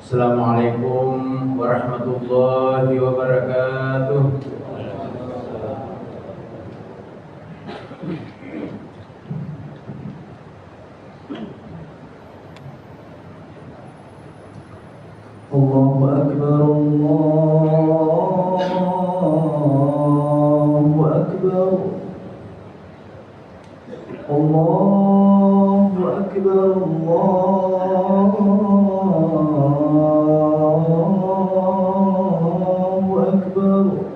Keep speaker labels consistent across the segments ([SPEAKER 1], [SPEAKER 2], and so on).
[SPEAKER 1] Assalamualaikum warahmatullahi wabarakatuh. Allahu Akbar, Allahu Akbar, Allahu Akbar, Allahu Akbar.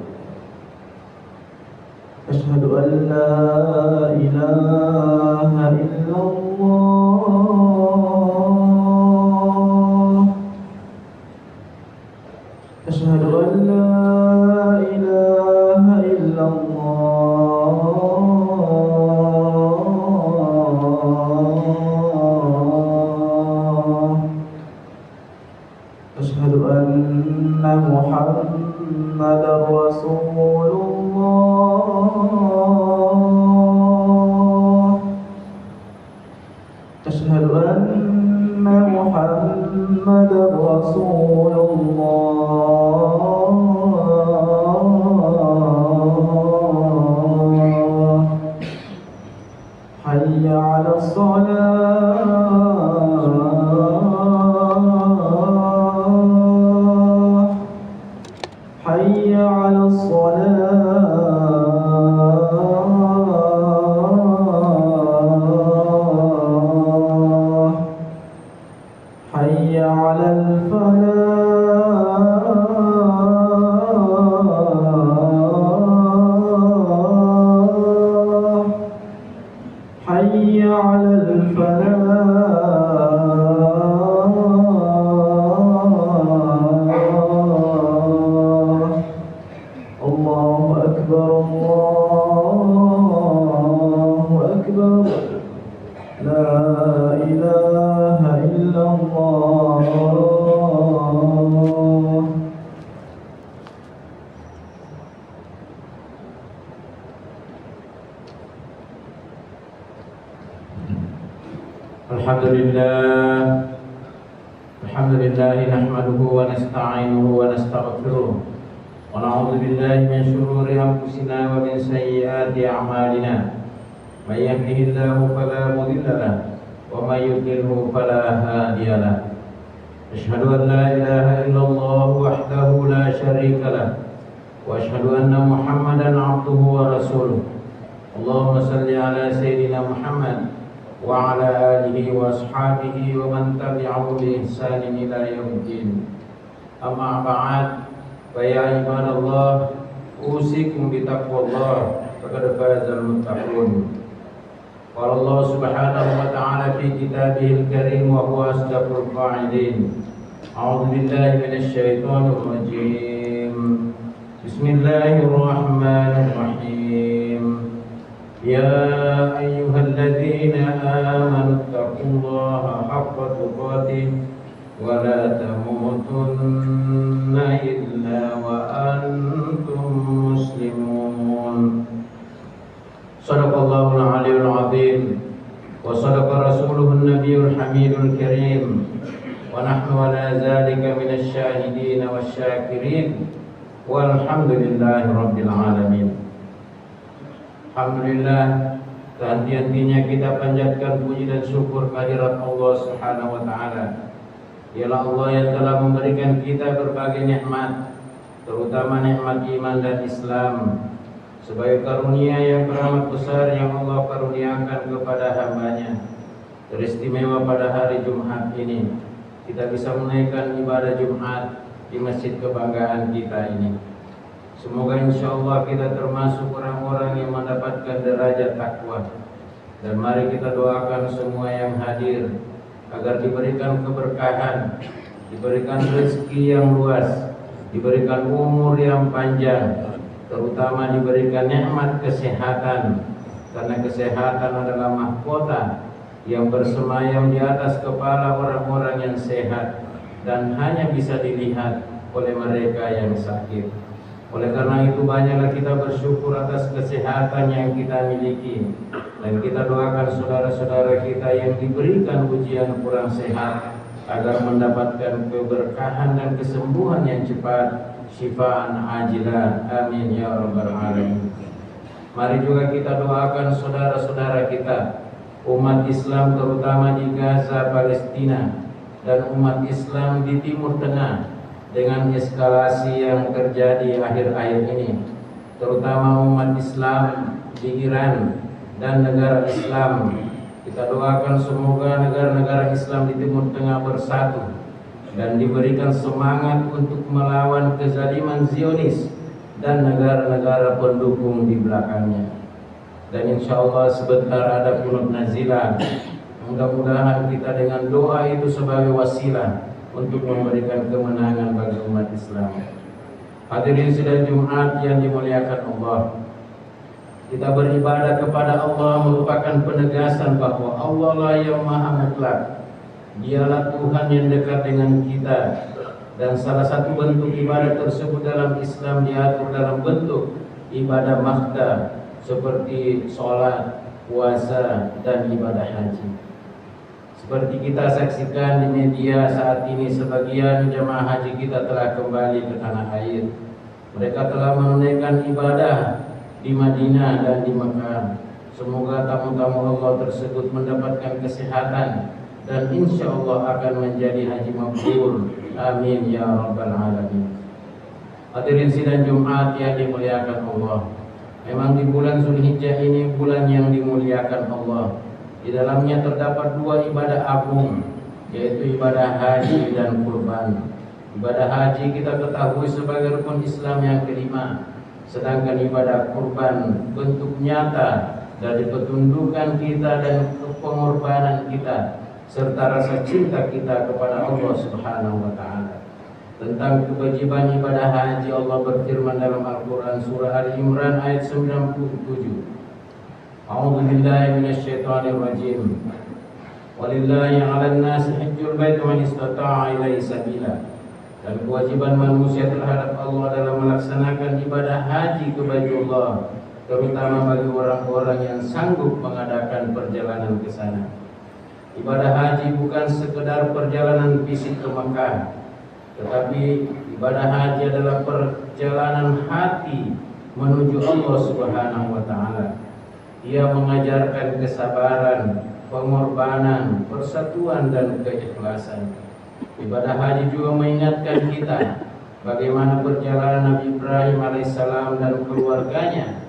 [SPEAKER 1] Asyhadu an la ilaha illallah. Asyhadu an la ilaha illallah. Asyhadu anna Muhammadar Rasulullah. Asyhadu anna Muhammadar Rasulullah. Hayya 'alas shalah, hayya 'alas salah, hayya 'alal falah, hayya 'alal falah. Allahu Akbar, Allahu Akbar. La ilaha illallah. Alhamdulillah, nahmaduhu wa nasta'inuhu wa nastaghfiruh wa na'udzu billahi min shururi anfusina wa min sayyiati a'malina. May yahdihillahu fala mudilla lahu wa may yudlilhu fala hadiya lahu. Asyhadu an la ilaha illallah wahdahu la syarika lahu wa asyhadu anna Muhammadan 'abduhu wa rasuluh. Allahumma shalli ala sayyidina Muhammad wa ala alihi wa ashabihi wa man tabi'ahu bi ihsanin ila yaumiddin. Amma ba'd, fa ya ibadallah, usikum bi taqwallah, faqad fazal muttaqun. Qala Allah subhanahu wa ta'ala fi kitabihil karim wa huwa asdaqul qa'ilin. A'udzu billahi minasy syaithanir rajim. Bismillahirrahmanirrahim. Ya ayyuhalladzina amanu taqullaha haqqa tuqatih wa la tamutunna illa wa antum muslimun. Shadaqallahul aliyyul azim wa shadaqa rasuluhun nabiyyul hamidul karim wa nahnu ala dzalika minasy syahidin wasyakirin walhamdulillahi rabbil alamin. Alhamdulillah, sehenti-hentinya kita panjatkan puji dan syukur kehadirat Allah Subhanahu wa taala. Dialah Allah yang telah memberikan kita berbagai nikmat, terutama nikmat iman dan Islam, sebagai karunia yang teramat besar yang Allah karuniakan kepada hamba-Nya. Teristimewa pada hari Jumat ini, kita bisa menaikkan ibadah Jumat di masjid kebanggaan kita ini. Semoga insyaallah kita termasuk orang-orang yang mendapatkan derajat takwa. Dan mari kita doakan semua yang hadir agar diberikan keberkahan, diberikan rezeki yang luas, diberikan umur yang panjang, terutama diberikan nikmat kesehatan, karena kesehatan adalah mahkota yang bersemayam di atas kepala orang-orang yang sehat dan hanya bisa dilihat oleh mereka yang sakit. Oleh karena itu banyaklah kita bersyukur atas kesehatan yang kita miliki, dan kita doakan saudara-saudara kita yang diberikan ujian kurang sehat agar mendapatkan keberkahan dan kesembuhan yang cepat, syifaan ajilan. Amin ya rabbal alamin. Mari juga kita doakan saudara-saudara kita, umat Islam terutama di Gaza, Palestina, dan umat Islam di Timur Tengah dengan eskalasi yang terjadi akhir-akhir ini, terutama umat Islam di Iran dan negara Islam. Kita doakan semoga negara-negara Islam di Timur Tengah bersatu dan diberikan semangat untuk melawan kezaliman Zionis dan negara-negara pendukung di belakangnya. Dan insya Allah sebentar ada kunut nazilah. Mudah-mudahan kita dengan doa itu sebagai wasilah untuk memberikan kemenangan bagi umat Islam. Hadirin sidang Jumat yang dimuliakan Allah, kita beribadah kepada Allah merupakan penegasan bahwa Allah lah yang maha mutlak. Dialah Tuhan yang dekat dengan kita, dan salah satu bentuk ibadah tersebut dalam Islam diatur dalam bentuk ibadah makhda seperti sholat, puasa, dan ibadah haji. Seperti kita saksikan di media saat ini, sebagian jemaah haji kita telah kembali ke tanah air. Mereka telah menunaikan ibadah di Madinah dan di Mekah. Semoga tamu-tamu Allah tersebut mendapatkan kesehatan dan insya Allah akan menjadi haji mabrur. Amin ya rabbal alamin. Hadirin sidang Jumat yang dimuliakan Allah, memang di bulan Zulhijjah ini bulan yang dimuliakan Allah. Di dalamnya terdapat dua ibadah agung, yaitu ibadah haji dan kurban. Ibadah haji kita ketahui sebagai rukun Islam yang kelima, sedangkan ibadah kurban bentuk nyata dari ketundukan kita dan pengorbanan kita serta rasa cinta kita kepada Allah Subhanahu wa taala. Tentang kewajiban ibadah haji, Allah berfirman dalam Al-Qur'an surah Ali Imran ayat 97. A'udzu billahi minasyaitonir rajim. Walillahi 'alan nasi hajjul baiti man istata'a ilaihi sabila. Dan kewajiban manusia terhadap Allah dalam melaksanakan ibadah haji ke Baitullah, terutama bagi orang-orang yang sanggup mengadakan perjalanan ke sana. Ibadah haji bukan sekedar perjalanan fisik ke Mekah, tetapi ibadah haji adalah perjalanan hati menuju Allah Subhanahu wa taala. Ia mengajarkan kesabaran, pengorbanan, persatuan dan keikhlasan. Ibadah haji juga mengingatkan kita bagaimana perjalanan Nabi Ibrahim alaihissalam dan keluarganya,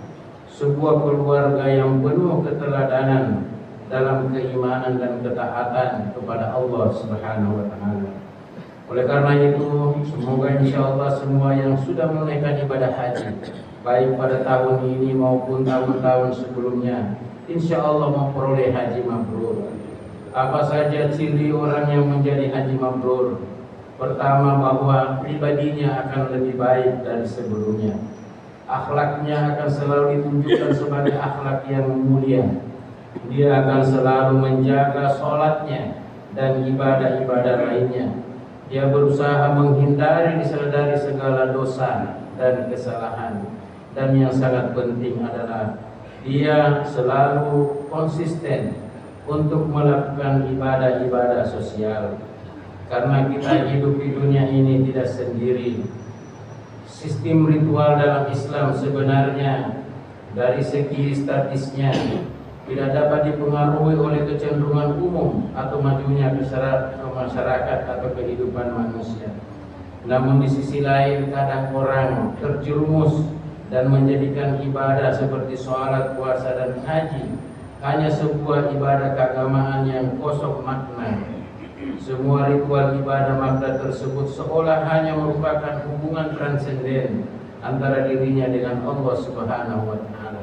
[SPEAKER 1] sebuah keluarga yang penuh keteladanan dalam keimanan dan ketaatan kepada Allah Subhanahu wa taala. Oleh karena itu, semoga insyaallah semua yang sudah menunaikan ibadah haji, baik pada tahun ini maupun tahun-tahun sebelumnya, insyaallah memperoleh haji mabrur. Apa saja ciri orang yang menjadi haji mabrur? Pertama, bahwa pribadinya akan lebih baik dari sebelumnya. Akhlaknya akan selalu ditunjukkan sebagai akhlak yang mulia. Dia akan selalu menjaga sholatnya dan ibadah-ibadah lainnya. Dia berusaha menghindari disadari segala dosa dan kesalahan. Dan yang sangat penting adalah dia selalu konsisten untuk melakukan ibadah-ibadah sosial. Karena kita hidup di dunia ini tidak sendiri. Sistem ritual dalam Islam sebenarnya dari segi statisnya tidak dapat dipengaruhi oleh kecenderungan umum atau majunya masyarakat atau kehidupan manusia. Namun di sisi lain kadang orang terjerumus dan menjadikan ibadah seperti sholat, puasa, dan haji hanya sebuah ibadah keagamaan yang kosong makna. Semua ritual ibadah makna tersebut seolah hanya merupakan hubungan transenden antara dirinya dengan Allah Subhanahu wa taala.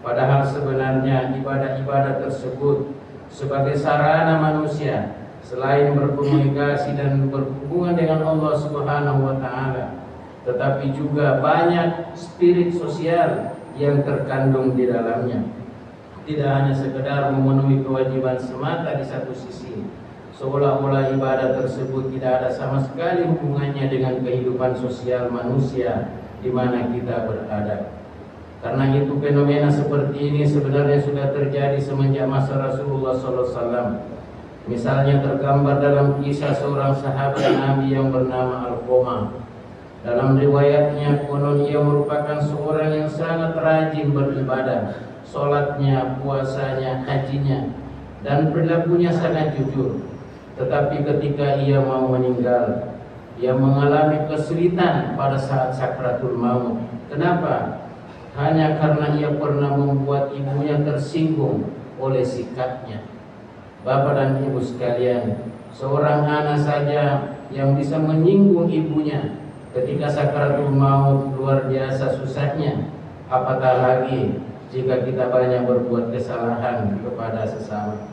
[SPEAKER 1] Padahal sebenarnya ibadah-ibadah tersebut sebagai sarana manusia selain berkomunikasi dan berhubungan dengan Allah Subhanahu wa taala, tetapi juga banyak spirit sosial yang terkandung di dalamnya. Tidak hanya sekedar memenuhi kewajiban semata di satu sisi, seolah-olah ibadah tersebut tidak ada sama sekali hubungannya dengan kehidupan sosial manusia di mana kita berada. Karena itu fenomena seperti ini sebenarnya sudah terjadi semenjak masa Rasulullah SAW. Misalnya tergambar dalam kisah seorang sahabat Nabi yang bernama Alqamah. Dalam riwayatnya konon ia merupakan seorang yang sangat rajin beribadah, sholatnya, puasanya, hajinya, dan perilakunya sangat jujur. Tetapi ketika ia mau meninggal, ia mengalami kesulitan pada saat sakratul maut. Kenapa? Hanya karena ia pernah membuat ibunya tersinggung oleh sikapnya. Bapak dan ibu sekalian, seorang anak saja yang bisa menyinggung ibunya ketika sakratul maut luar biasa susahnya. Apatah lagi jika kita banyak berbuat kesalahan kepada sesama.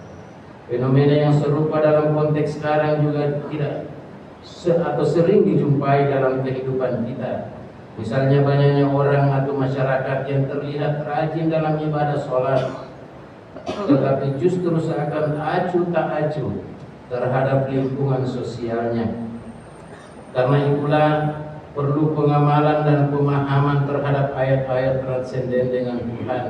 [SPEAKER 1] Fenomena yang serupa dalam konteks sekarang juga tidak atau sering dijumpai dalam kehidupan kita. Misalnya banyaknya orang atau masyarakat yang terlihat rajin dalam ibadah sholat, tetapi justru seakan acuh tak acuh terhadap lingkungan sosialnya. Karena itulah perlu pengamalan dan pemahaman terhadap ayat-ayat transenden dengan Tuhan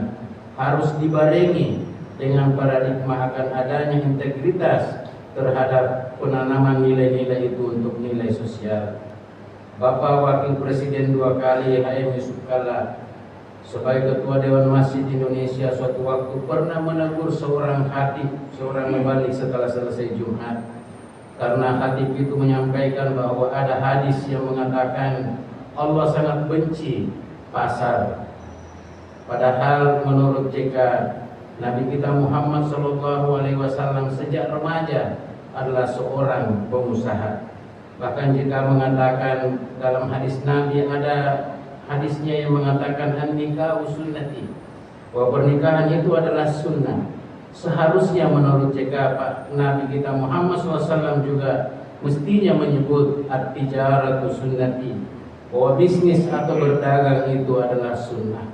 [SPEAKER 1] harus dibarengi dengan paradigma akan adanya integritas terhadap penanaman nilai-nilai itu untuk nilai sosial. Bapak Wakil Presiden 2 kali HM Yusuf Kalla sebagai Ketua Dewan Masjid Indonesia suatu waktu pernah menegur seorang khatib, seorang mubalik setelah selesai Jumat. Karena khatib itu menyampaikan bahwa ada hadis yang mengatakan Allah sangat benci pasar. Padahal menurut JK Nabi kita Muhammad SAW sejak remaja adalah seorang pengusaha. Bahkan jika mengatakan dalam hadis Nabi ada hadisnya yang mengatakan an-nikahu sunnati, bahwa pernikahan itu adalah sunnah. Seharusnya menurut JK Nabi kita Muhammad SAW juga mestinya menyebut at-tijaratu sunnati, bahwa bisnis atau berdagang itu adalah sunnah.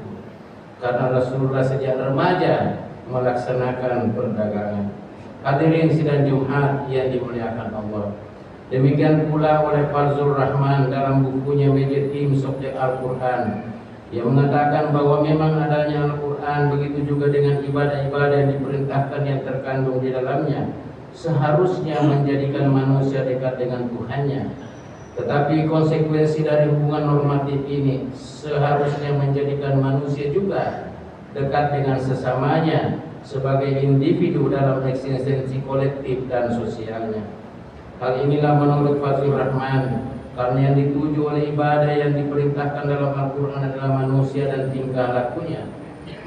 [SPEAKER 1] Karena Rasulullah sejak remaja melaksanakan perdagangan. Hadirin sidang Jumat yang dimuliakan Allah. Demikian pula oleh Fazlur Rahman dalam bukunya Majetim Subjek Al-Quran yang mengatakan bahwa memang adanya Al-Quran, begitu juga dengan ibadah-ibadah yang diperintahkan yang terkandung di dalamnya, seharusnya menjadikan manusia dekat dengan Tuhannya. Tetapi konsekuensi dari hubungan normatif ini seharusnya menjadikan manusia juga dekat dengan sesamanya sebagai individu dalam eksistensi kolektif dan sosialnya. Hal inilah menurut Fazlur Rahman, karena yang dituju oleh ibadah yang diperintahkan dalam Al-Quran adalah manusia dan tingkah lakunya,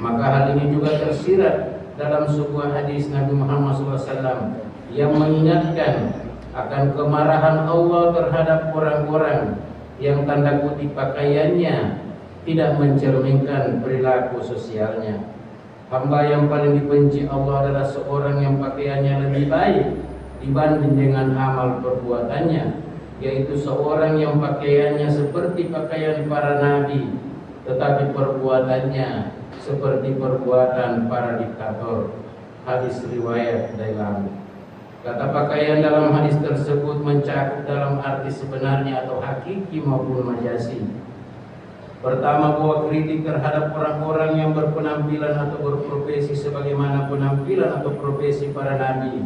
[SPEAKER 1] maka hal ini juga tersirat dalam sebuah hadis Nabi Muhammad SAW yang mengingatkan akan kemarahan Allah terhadap orang-orang yang tanda kutip pakaiannya tidak mencerminkan perilaku sosialnya. Hamba yang paling dibenci Allah adalah seorang yang pakaiannya lebih baik dibanding dengan amal perbuatannya, yaitu seorang yang pakaiannya seperti pakaian para nabi, tetapi perbuatannya seperti perbuatan para diktator. Hadis riwayat Dailami. Kata pakaian dalam hadis tersebut mencakup dalam arti sebenarnya atau hakiki maupun majazi. Pertama, bahwa kritik terhadap orang-orang yang berpenampilan atau berprofesi sebagaimana penampilan atau profesi para nabi,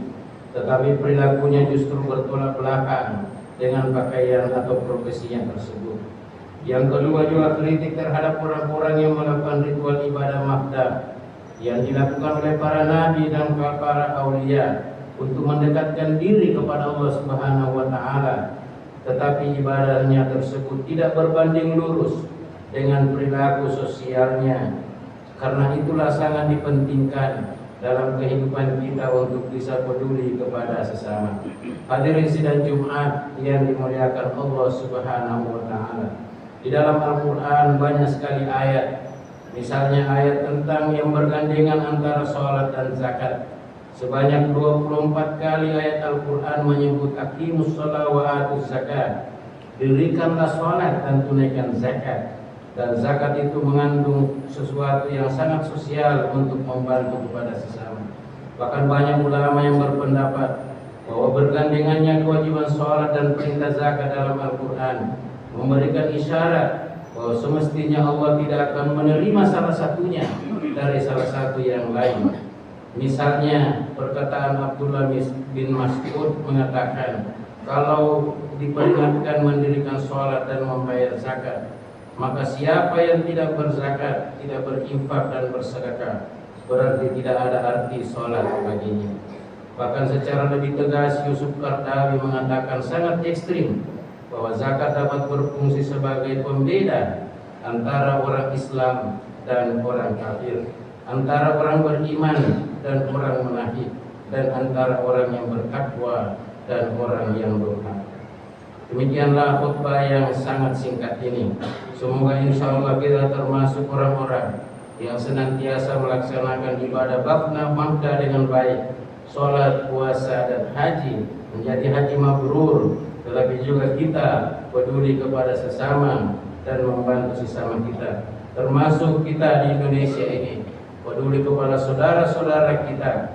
[SPEAKER 1] tetapi perilakunya justru bertolak belakang dengan pakaian atau profesinya tersebut. Yang kedua juga kritik terhadap orang-orang yang melakukan ritual ibadah mahdah yang dilakukan oleh para nabi dan para aulia untuk mendekatkan diri kepada Allah Subhanahu wa taala, tetapi ibadahnya tersebut tidak berbanding lurus dengan perilaku sosialnya. Karena itulah sangat dipentingkan dalam kehidupan kita untuk bisa peduli kepada sesama. Hadirin sidang Jumat yang dimuliakan Allah Subhanahu wa taala. Di dalam Al-Qur'an banyak sekali ayat. Misalnya ayat tentang yang bergandengan antara sholat dan zakat. Sebanyak 24 kali ayat Al-Qur'an menyebut aqimus shalah wa atuz zakat. Dirikanlah sholat dan tunaikan zakat. Dan zakat itu mengandung sesuatu yang sangat sosial untuk membantu kepada sesama. Bahkan banyak ulama yang berpendapat bahwa bergandengannya kewajiban sholat dan perintah zakat dalam Al-Quran memberikan isyarat bahwa semestinya Allah tidak akan menerima salah satunya dari salah satu yang lain. Misalnya perkataan Abdullah bin Mas'ud mengatakan, kalau diperingatkan mendirikan sholat dan membayar zakat, maka siapa yang tidak berzakat, tidak berinfak dan bersedekah, berarti tidak ada arti sholat baginya. Bahkan secara lebih tegas Yusuf Qaradawi mengatakan sangat ekstrim bahwa zakat dapat berfungsi sebagai pembeda antara orang Islam dan orang kafir, antara orang beriman dan orang munafik, dan antara orang yang bertakwa dan orang yang durhaka. Demikianlah khutbah yang sangat singkat ini. Semoga insya Allah kita termasuk orang-orang yang senantiasa melaksanakan ibadah bafna makda dengan baik, sholat, puasa, dan haji menjadi haji mabrur. Tetapi juga kita peduli kepada sesama dan membantu sesama kita, termasuk kita di Indonesia ini, peduli kepada saudara-saudara kita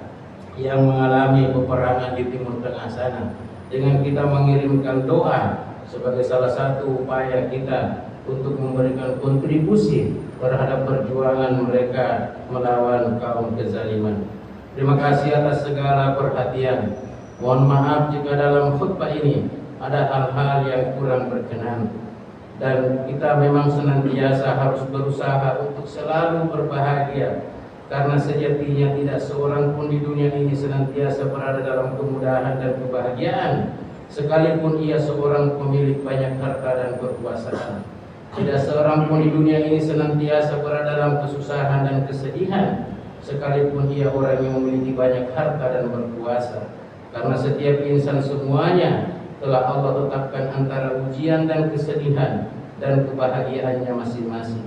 [SPEAKER 1] yang mengalami peperangan di Timur Tengah sana, dengan kita mengirimkan doa sebagai salah satu upaya kita untuk memberikan kontribusi terhadap perjuangan mereka melawan kaum kezaliman. Terima kasih atas segala perhatian. Mohon maaf jika dalam khutbah ini ada hal-hal yang kurang berkenan, dan kita memang senantiasa harus berusaha untuk selalu berbahagia, karena sejatinya tidak seorang pun di dunia ini senantiasa berada dalam kemudahan dan kebahagiaan, sekalipun ia seorang pemilik banyak harta dan kekuasaan. Tidak seorang pun di dunia ini senantiasa berada dalam kesusahan dan kesedihan, sekalipun ia orang yang memiliki banyak harta dan berkuasa. Karena setiap insan semuanya telah Allah tetapkan antara ujian dan kesedihan dan kebahagiaannya masing-masing.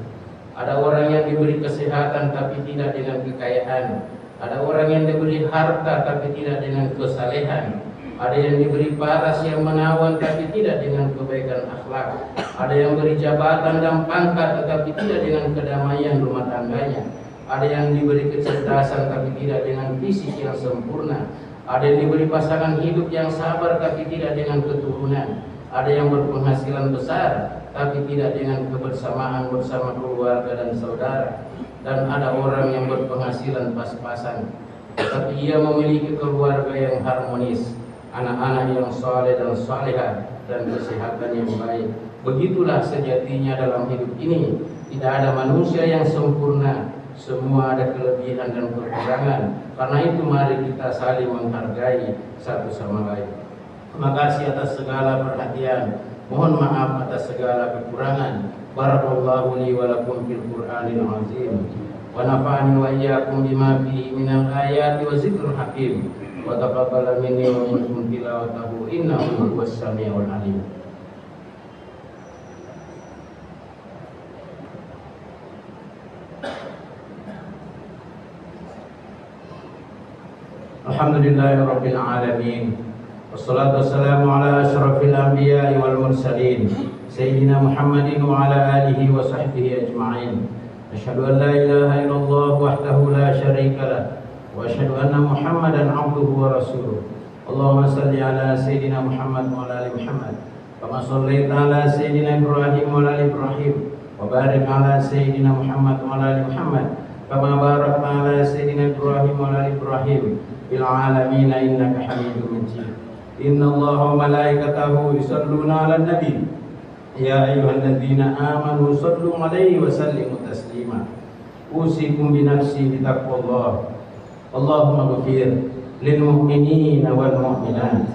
[SPEAKER 1] Ada orang yang diberi kesehatan tapi tidak dengan kekayaan. Ada orang yang diberi harta tapi tidak dengan kesalehan. Ada yang diberi paras yang menawan tapi tidak dengan kebaikan akhlak. Ada yang beri jabatan dan pangkat tetapi tidak dengan kedamaian rumah tangganya. Ada yang diberi kecerdasan tapi tidak dengan fisik yang sempurna. Ada yang diberi pasangan hidup yang sabar tapi tidak dengan keturunan. Ada yang berpenghasilan besar tapi tidak dengan kebersamaan bersama keluarga dan saudara. Dan ada orang yang berpenghasilan pas-pasan tetapi ia memiliki keluarga yang harmonis, anak-anak yang saleh dan salehah, dan kesehatan yang baik. Begitulah sejatinya dalam hidup ini. Tidak ada manusia yang sempurna, semua ada kelebihan dan kekurangan. Karena itu mari kita saling menghargai satu sama lain. Terima kasih atas segala perhatian. Mohon maaf atas segala kekurangan. Barakallahu li wa lakum fil Qur'anil azim. Wa nafa'ani wa iyyakum bima fihi minal ayati wa zikril hakim. Wa taqabbal minni wa minkum tilawatahu innahu huwas samiul alim. Alhamdulillahirabbil alamin. Wassalatu wassalamu ala asyrafil anbiya'i wal mursalin sayyidina Muhammadin wa ala alihi wa sahbihi ajma'in. Asyhadu an la ilaha illallah wahdahu la syarika lah wa asyhadu anna Muhammadan abduhu wa rasuluh. Allahumma salli ala sayyidina Muhammad wa ala ali Muhammad kama shallaita ala sayyidina Ibrahim wa ala ali Ibrahim wa barik ala sayyidina Muhammad wa ala ali Muhammad kama barakta ala sayyidina Ibrahim wa ala ali Ibrahim fil alamin innaka Hamidum Majid. Inna Allaha wa malaikatahu yusalluna 'alan nabi ya ayyuhalladzina amanu sallu 'alaihi wa sallimu taslima. Usikum bi nafsi bi taqwallah. Allahumma ighfir lil mu'minina wal mu'minat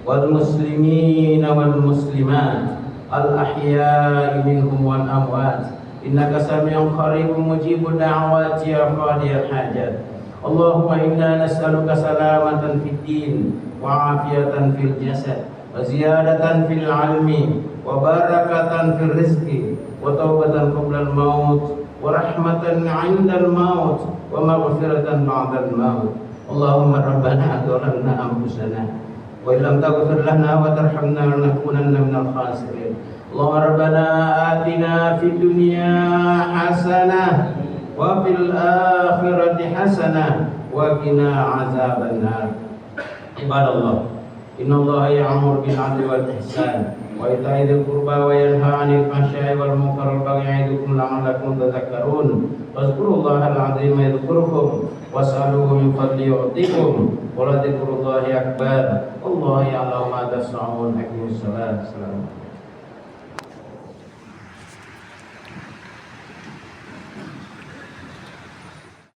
[SPEAKER 1] wal muslimina wal muslimat al ahya'i minhum wal amwat innaka sami'un qaribun mujibud da'awati ya qadiyal hajat. Allahumma inna nas'aluka salamatan fid din wa afiyatan fil jasad wa ziyadatan fil ilmi wa barakatan fil rizqi wa taubatan qabla al maut wa rahmatan 'inda al maut wa maghfiratan ba'da al maut. Allahumma rabbana adzalamna anfusana wa illam taghfir lana wa tarhamna lanakunanna minal khasirin. Allahumma rabbana atina fid dunya hasanah wa fil akhirati hasanah wa qina azabannar. Ibadallah, innallaha ya'muru bil 'adli wal ihsan wa ita'i dzil qurba wa yanha 'anil fahsya'i wal munkari wal baghi ya'idukum la'allakum tadhakkarun. Fadhkurullahal 'azima yadhkurukum was'aluhu min fadli yu'tikum wa la dzikrullahi akbar. Wallahu ya'lamu ma tasna'un. Aqimus salat. Assalamualaikum.